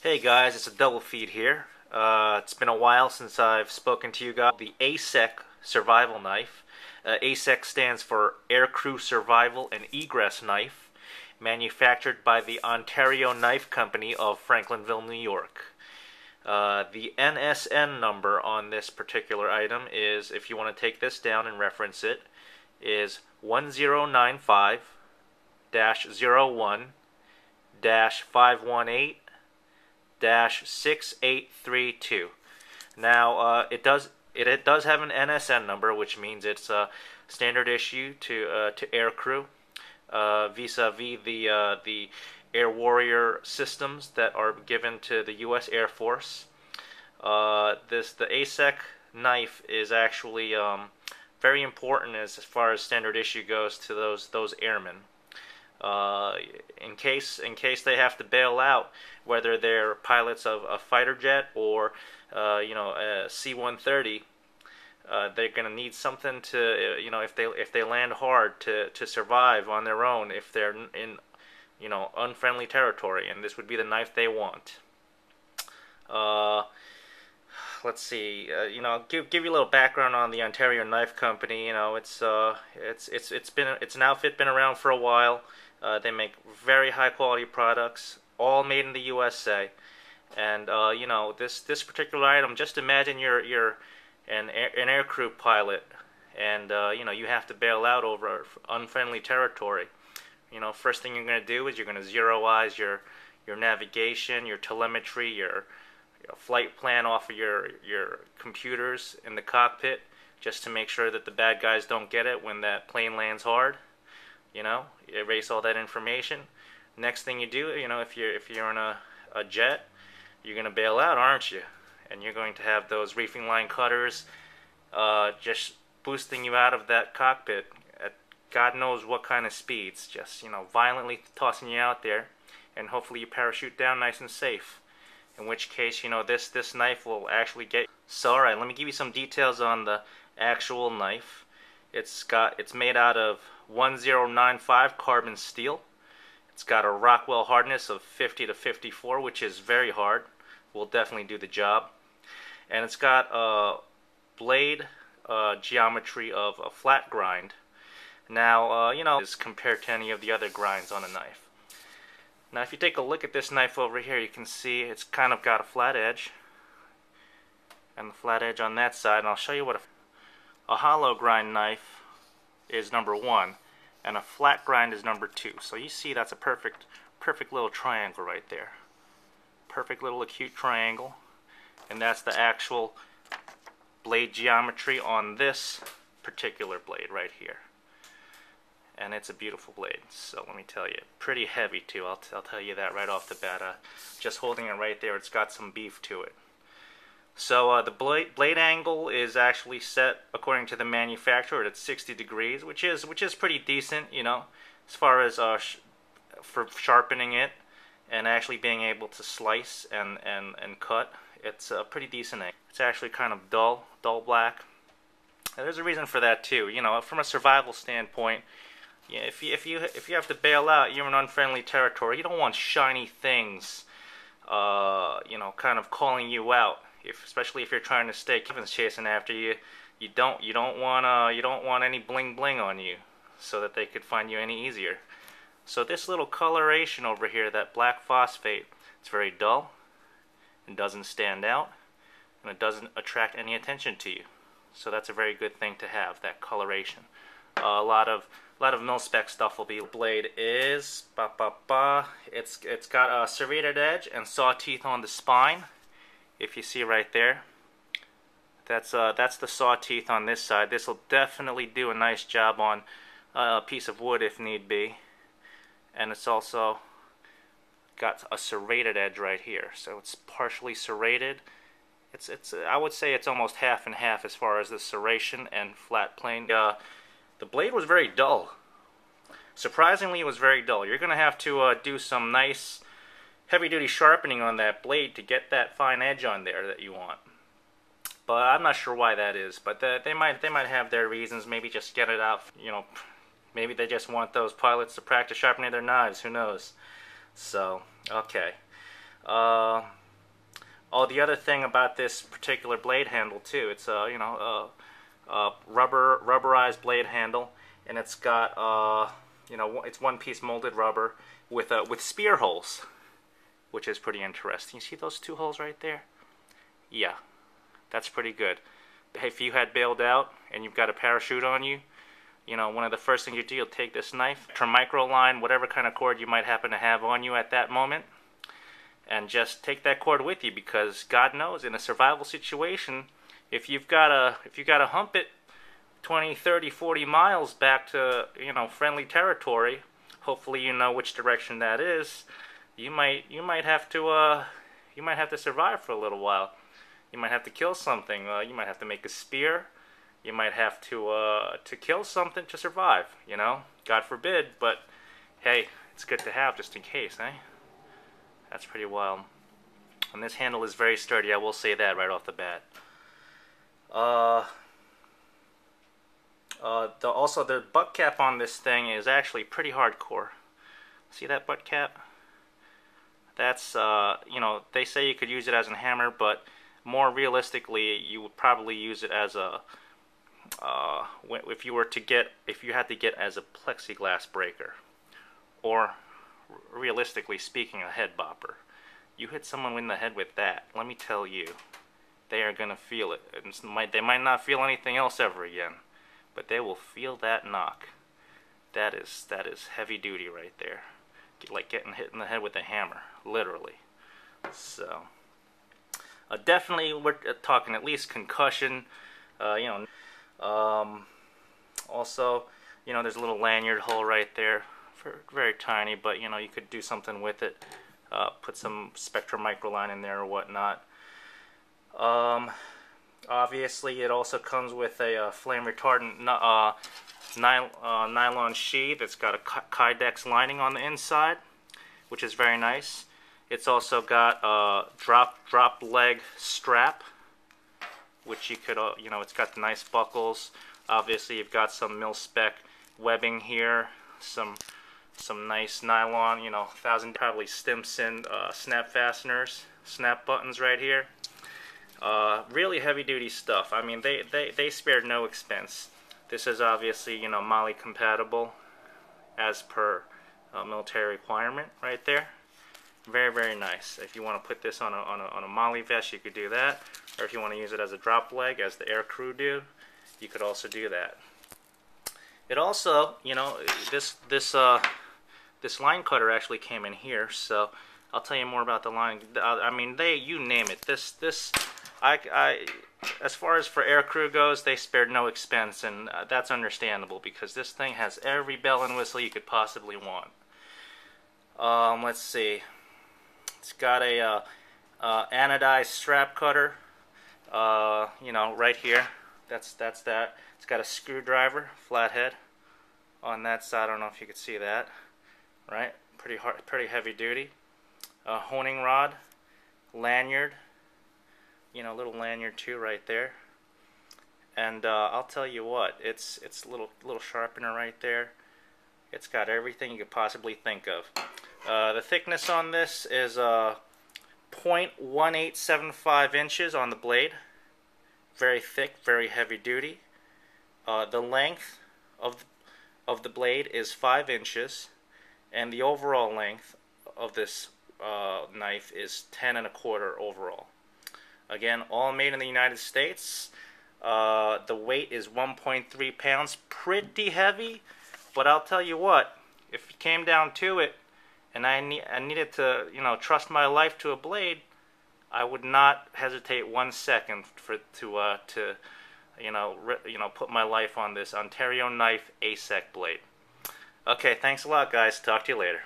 Hey guys, it's a double feed here. It's been a while since I've spoken to you guys. The ASEK survival knife. ASEK stands for Aircrew Survival and Egress Knife, manufactured by the Ontario Knife Company of Franklinville, New York. The NSN number on this particular item is, if you want to take this down and reference it, is 1095-01-518-6832. Now, it does have an NSN number, which means it's a standard issue to Aircrew, vis-a-vis the Air Warrior systems that are given to the U.S. Air Force. The ASEK knife is actually very important as far as standard issue goes to those airmen. In case they have to bail out, whether they're pilots of a fighter jet or a C-130, they're going to need something to if they land hard to survive on their own if they're in unfriendly territory, and this would be the knife they want. Let's see. Give you a little background on the Ontario Knife Company. It's an outfit been around for a while. They make very high quality products, all made in the USA. And this particular item. Just imagine you're an aircrew pilot, and you have to bail out over unfriendly territory. First thing you're going to do is you're going to zeroize your navigation, your telemetry, your flight plan off of your computers in the cockpit, just to make sure that the bad guys don't get it when that plane lands hard. Erase all that information. Next thing you do, if you're in a jet, you're going to bail out, aren't you? And you're going to have those reefing line cutters just boosting you out of that cockpit at God knows what kind of speeds, just violently tossing you out there, and hopefully you parachute down nice and safe. In which case, this knife will actually get. So, all right, let me give you some details on the actual knife. It's made out of 1095 carbon steel. It's got a Rockwell hardness of 50 to 54, which is very hard. Will definitely do the job. And it's got a blade geometry of a flat grind. Now, is compared to any of the other grinds on a knife. Now, if you take a look at this knife over here, you can see it's kind of got a flat edge, and the flat edge on that side. And I'll show you what a hollow grind knife is, number one, and a flat grind is number two. So you see that's a perfect little triangle right there. Perfect little acute triangle, and that's the actual blade geometry on this particular blade right here. And it's a beautiful blade, so let me tell you, pretty heavy too. I'll tell you that right off the bat. Just holding it right there, it's got some beef to it. So the blade angle is actually set according to the manufacturer at 60 degrees, which is pretty decent, as far as for sharpening it and actually being able to slice and cut. It's a pretty decent angle. It's actually kind of dull black. And there's a reason for that too. From a survival standpoint. Yeah, if you have to bail out, you're in unfriendly territory. You don't want shiny things, kind of calling you out. Especially if you're trying to stay, Kevin's chasing after you. You don't want any bling bling on you, so that they could find you any easier. So this little coloration over here, that black phosphate, it's very dull, and doesn't stand out, and it doesn't attract any attention to you. So that's a very good thing to have, that coloration. A lot of mil-spec stuff will be. Blade is it's got a serrated edge and saw teeth on the spine. If you see right there, that's the saw teeth on this side. This will definitely do a nice job on a piece of wood if need be. And it's also got a serrated edge right here, so it's partially serrated. I would say it's almost half and half as far as the serration and flat plane. The blade was very dull. Surprisingly, it was very dull. You're going to have to do some nice heavy-duty sharpening on that blade to get that fine edge on there that you want. But I'm not sure why that is. But they might have their reasons. Maybe just get it out. Maybe they just want those pilots to practice sharpening their knives. Who knows? So, okay. Oh, the other thing about this particular blade handle too, it's rubberized blade handle, and it's got it's one-piece molded rubber with spear holes, which is pretty interesting. You see those two holes right there? Yeah, that's pretty good. If you had bailed out and you've got a parachute on you, one of the first things you do, you'll take this knife, micro line, whatever kind of cord you might happen to have on you at that moment, and just take that cord with you, because God knows, in a survival situation, if you've got to hump it 20, 30, 40 miles back to friendly territory, hopefully you know which direction that is. You might have to survive for a little while. You might have to kill something. You might have to make a spear. You might have to kill something to survive. God forbid. But hey, it's good to have just in case, eh? That's pretty wild. And this handle is very sturdy. I will say that right off the bat. Also, the butt cap on this thing is actually pretty hardcore. See that butt cap? That's, they say you could use it as a hammer, but more realistically, you would probably use it as a, if you had to get as a plexiglass breaker, or realistically speaking, a head bopper. You hit someone in the head with that, let me tell you, they are going to feel it. They might not feel anything else ever again, but they will feel that knock. That is heavy duty right there. Like getting hit in the head with a hammer, literally. So, definitely we're talking at least concussion. Also, there's a little lanyard hole right there, very tiny, but you could do something with it. Put some Spectrum microline in there or whatnot. Obviously, it also comes with a flame retardant nylon sheath. It's got a Kydex lining on the inside, which is very nice. It's also got a drop leg strap, which you could, it's got the nice buckles. Obviously, you've got some mil-spec webbing here, some nice nylon, 1,000 probably Stimson snap fasteners, snap buttons right here. Really heavy-duty stuff. I mean, they spared no expense. This is obviously, molle compatible, as per military requirement right there. Very, very nice. If you want to put this on a molle vest, you could do that. Or if you want to use it as a drop leg, as the Aircrew do, you could also do that. It also, this line cutter actually came in here, so I'll tell you more about the line. I mean, you name it. As far as for Aircrew goes, they spared no expense, and that's understandable because this thing has every bell and whistle you could possibly want. Let's see. It's got a anodized strap cutter. Right here. That's that. It's got a screwdriver, flathead, on that side. I don't know if you could see that. Right? Pretty heavy duty. A honing rod, lanyard. Little lanyard too right there. And I'll tell you what, it's a little sharpener right there. It's got everything you could possibly think of. The thickness on this is 0.1875 inches on the blade. Very thick, very heavy duty. The length of the blade is 5 inches, and the overall length of this knife is 10 1/4 overall. Again, all made in the United States. The weight is 1.3 pounds, pretty heavy, but I'll tell you what, if it came down to it, and I needed to, trust my life to a blade, I would not hesitate 1 second to put my life on this Ontario Knife ASEK blade. Okay, thanks a lot, guys. Talk to you later.